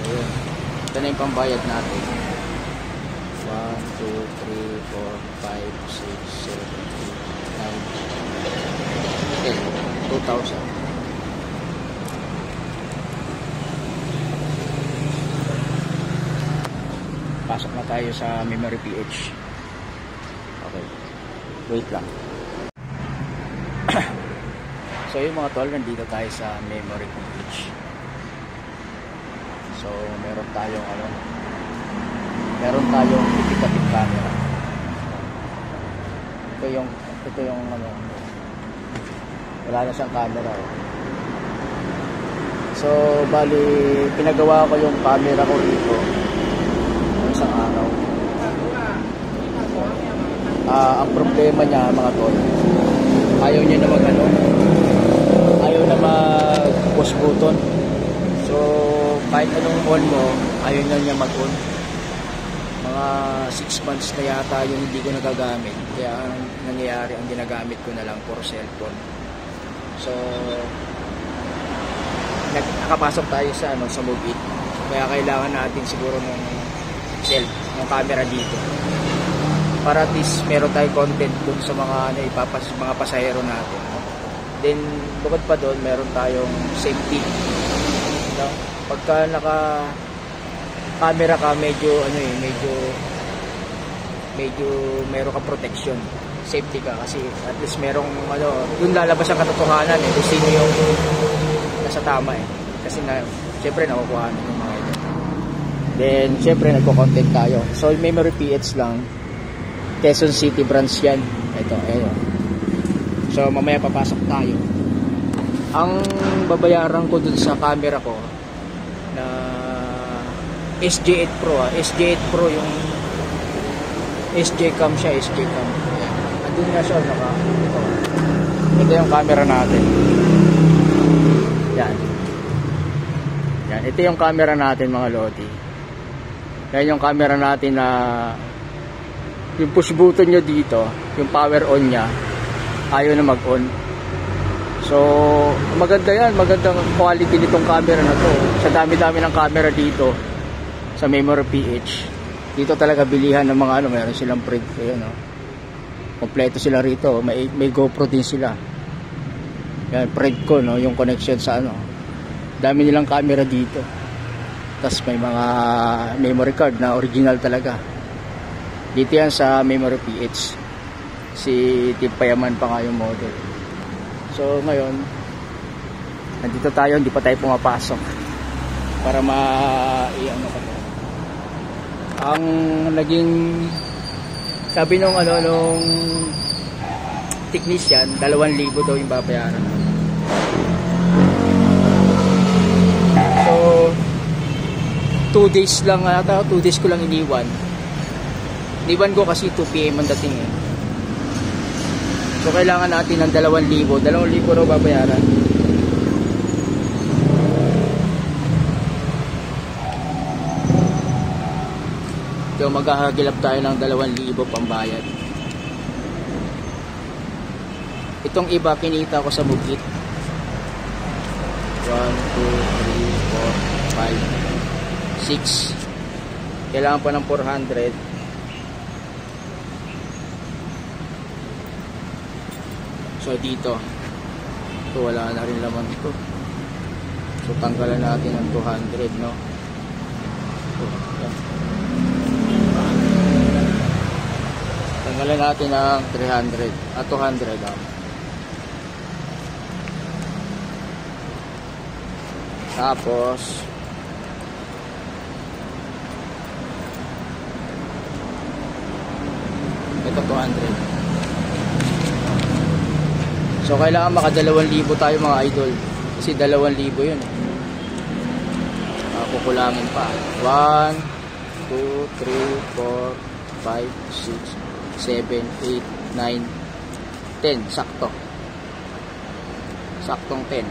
Ayun. Ito na yung pambayad natin. 1, 2, 3, 4, 5, 6, 7, 8, 9, 10. 2,000. Pasok na tayo sa Memory PH. Okay. Wait lang. So yung mga tol, nandito tayo sa Memory PH. So meron tayong tipid-tipid camera. Ito yung wala na siyang camera. So bali pinagawa ko yung camera ko dito isang araw. Ang problema niya mga tol, ayaw niya na ayaw na mag-push button. So kahit anong on mo, ayaw na niya mag-on. Mga 6 months na yata yung hindi ko nagagamit. Kaya ang nangyayari, ang ginagamit ko na lang for cellphone. So nakapasok tayo sa Move-It. Kaya kailangan natin siguro ng camera dito. Para at least meron tayong content dun sa mga mga pasahero natin. Then bukod pa doon, meron tayong safety. No? Pagka naka-camera ka, medyo meron ka protection. Safety ka kasi at least merong dun lalabas ang katotohanan kung sino yung nasa tama Kasi syempre nakukuha ng mga ito. Then syempre nagko-content tayo. So Memory PH lang. Quezon City branch yan. Ito. So mamaya papasok tayo. Ang babayaran ko dun sa camera ko na SJ8 Pro SJ8 Pro yung SJ Cam siya, SJ Cam. Andun nga siya ito yung camera natin. Yan. Ito yung camera natin mga lodi. Yan yung camera natin na yung push button nyo dito, yung power on nya, ayaw na mag-on. So maganda yan, magandang quality nitong camera na to. Sa dami-dami ng camera dito sa Memory PH, dito talaga bilihan ng mga meron silang Pred, kompleto sila rito. May GoPro din sila. Yan, Predco, yung connection sa dami nilang camera dito. Tapos may mga memory card na original talaga. Dito yan sa Memory PH. Si Tipayaman pa nga yung model. So ngayon, nandito tayo, hindi pa tayo pumapasok para ang naging sabi nung technician, 2,000 daw yung babayaran. So 2 days lang 2 days ko lang iniwan ko kasi 2 PM ang dating So kailangan natin ng 2,000 raw babayaran. So maghahagilap tayo ng 2,000 pambayad. Itong iba kinita ko sa Move-It. 1, 2, 3, 4, 5, 6. Kailangan pa ng 400. So dito, ito wala na rin laman ito. So tanggalan natin ng 200, no? Tanggalan natin ng 300 at 200 Tapos ito 200. So kailangan maka 2,000 tayo mga idol. Kasi 2,000 yun kukulangin pa. 1, 2, 3, 4, 5, 6, 7, 8, 9, 10. Sakto. Saktong 10.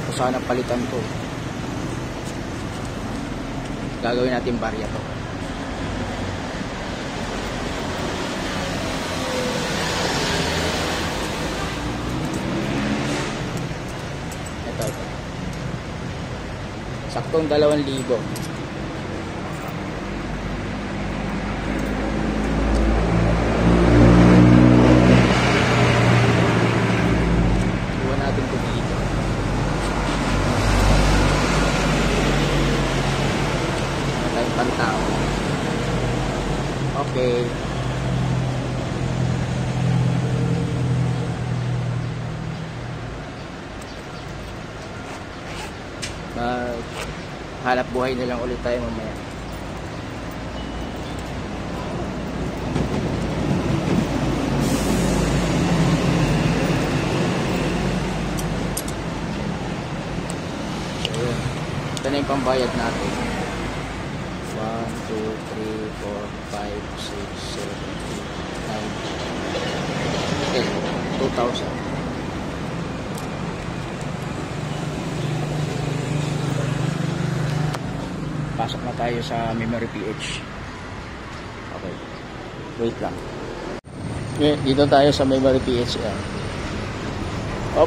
So sana palitan ko. Gagawin natin barya to. Ito. Saktong 2,000. Iwan natin ito dito. Tayong pantao. Okay. Hanap buhay na lang ulit tayo mamaya. So, ito na yung pambayad natin. 1, 2, 3, 4, 5, 6, 7, 8, 9, 10. 2,000. Pasok na tayo sa Memory PH. Okay. Wait lang. Okay, dito tayo sa Memory PH. Op.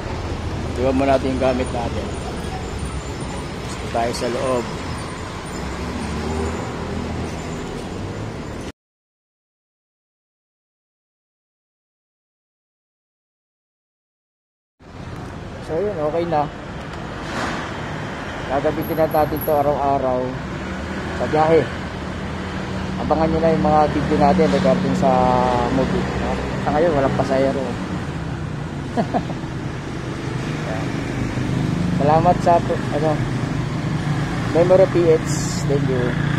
Iwan mo natin yung gamit natin. Dito tayo sa loob. So yun, okay na. Gagamitin na natin ito araw-araw sa biyahe. Abangan nyo na yung mga video natin regarding sa movie. Sa ngayon walang pasahero. Salamat sa Memory PH. Thank you.